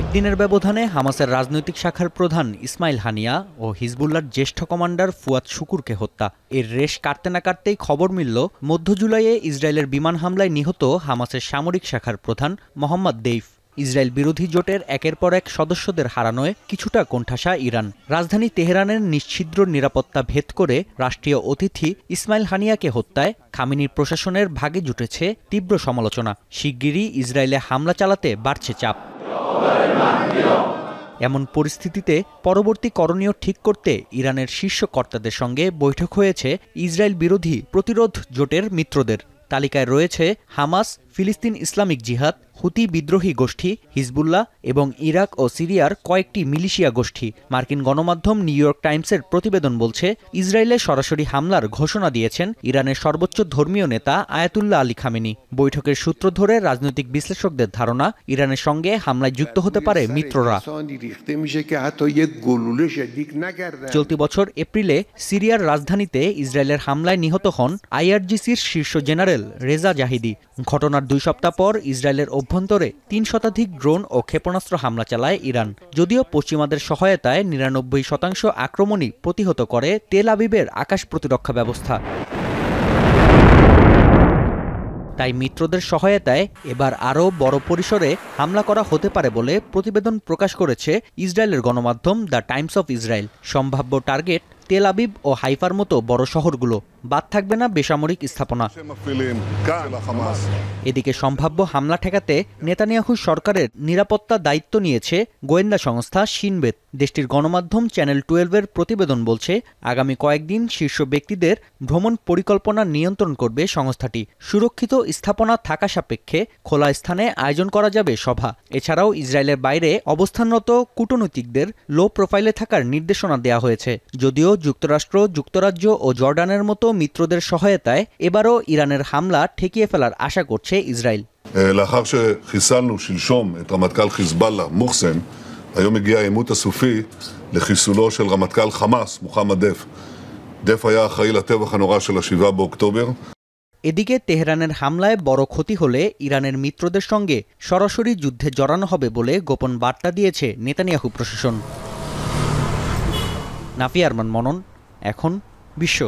কয়েকদিনের ব্যবধানে হামাসের রাজনৈতিক শাখার প্রধান ইসমাইল হানিয়া ও হিজবুল্লাহর জ্যেষ্ঠ কমান্ডার ফুয়াদ শুকুরকে হত্যা। এর রেশ কাটতে না কাটতেই খবর মিলল মধ্য জুলাইয়ে ইসরায়েলের বিমান হামলায় নিহত হামাসের সামরিক শাখার প্রধান মোহাম্মদ দেইফ। ইসরায়েল বিরোধী জোটের একের পর এক সদস্যদের হারানোয় কিছুটা কোণঠাসা ইরান। রাজধানী তেহরানের নিশ্ছিদ্র নিরাপত্তা ভেদ করে রাষ্ট্রীয় অতিথি ইসমাইল হানিয়াকে হত্যায় খামেনির প্রশাসনের ভাগে জুটেছে তীব্র সমালোচনা। শিগগিরই ইসরায়েলে হামলা চালাতে বাড়ছে চাপ। এমন পরিস্থিতিতে পরবর্তী করণীয় ঠিক করতে ইরানের শীর্ষ কর্তাদের সঙ্গে বৈঠক হয়েছে ইসরায়েল বিরোধী প্রতিরোধ জোটের মিত্রদের। তালিকায় রয়েছে হামাস, ফিলিস্তিন ইসলামিক জিহাদ, হুতি বিদ্রোহী গোষ্ঠী, হিজবুল্লাহ এবং ইরাক ও সিরিয়ার কয়েকটি মিলিশিয়া গোষ্ঠী। মার্কিন গণমাধ্যম নিউ ইয়র্ক টাইমসের প্রতিবেদন বলছে, ইসরায়েলে সরাসরি হামলার ঘোষণা দিয়েছেন ইরানের সর্বোচ্চ ধর্মীয় নেতা আয়াতুল্লাহ আলী খামেনি। বৈঠকের সূত্র ধরে রাজনৈতিক বিশ্লেষকদের ধারণা, ইরানের সঙ্গে হামলায় যুক্ত হতে পারে মিত্ররা। চলতি বছর এপ্রিলে সিরিয়ার রাজধানীতে ইসরায়েলের হামলায় নিহত হন আইআরজিসির শীর্ষ জেনারেল রেজা জাহিদি। ঘটনার 2 সপ্তাহ পর ইসরায়েলের অভ্যন্তরে 3 শতাধিক ড্রোন ও ক্ষেপণাস্ত্র হামলা চালায় ইরান। যদিও পশ্চিমাদের সহায়তায় 99% আক্রমণই প্রতিহত করে তেল আবিবের আকাশ প্রতিরক্ষা ব্যবস্থা। তাই মিত্রদের সহায়তায় এবার আরও বড় পরিসরে হামলা করা হতে পারে বলে প্রতিবেদন প্রকাশ করেছে ইসরায়েলের গণমাধ্যম দ্য টাইমস অফ ইসরায়েল। সম্ভাব্য টার্গেট তেল আবিব ও হাইফার মতো বড় শহরগুলো, বাদ থাকবে না বেসামরিক স্থাপনা। এদিকে সম্ভাব্য হামলা ঠেকাতে নেতানিয়াহু সরকারের নিরাপত্তা দায়িত্ব নিয়েছে গোয়েন্দা সংস্থা শিন বেত। দেশটির গণমাধ্যম চ্যানেল 12-এর প্রতিবেদন বলছে, আগামী কয়েকদিন শীর্ষ ব্যক্তিদের ভ্রমণ পরিকল্পনা নিয়ন্ত্রণ করবে সংস্থাটি। সুরক্ষিত স্থাপনা থাকা সাপেক্ষে খোলা স্থানে আয়োজন করা যাবে সভা। এছাড়াও ইসরায়েলের বাইরে অবস্থানরত কূটনীতিকদের লো প্রোফাইলে থাকার নির্দেশনা দেওয়া হয়েছে। যদিও যুক্তরাষ্ট্র, যুক্তরাজ্য ও জর্ডানের মতো মিত্রদের সহায়তায় এবারও ইরানের হামলা ঠেকিয়ে ফেলার আশা করছে ইসরায়েল। לאחר שחיסלנו שלשום את רמטכ"ל חיזבאללה מוחסן, היום הגיע העימות הסופי לחיסולו של רמטכ"ל חמאס מוחמד דף. דף היה אחראי לטבח הנורא של 7 באוקטובר. এদিকে তেহরানের হামলায় বড় ক্ষতি হলে ইরানের মিত্রদের সঙ্গে সরাসরি যুদ্ধে জড়ানো হবে বলে গোপন বার্তা দিয়েছে নেতানিয়াহু প্রশাসন। নাফি আরমান মনন, এখন বিশ্ব।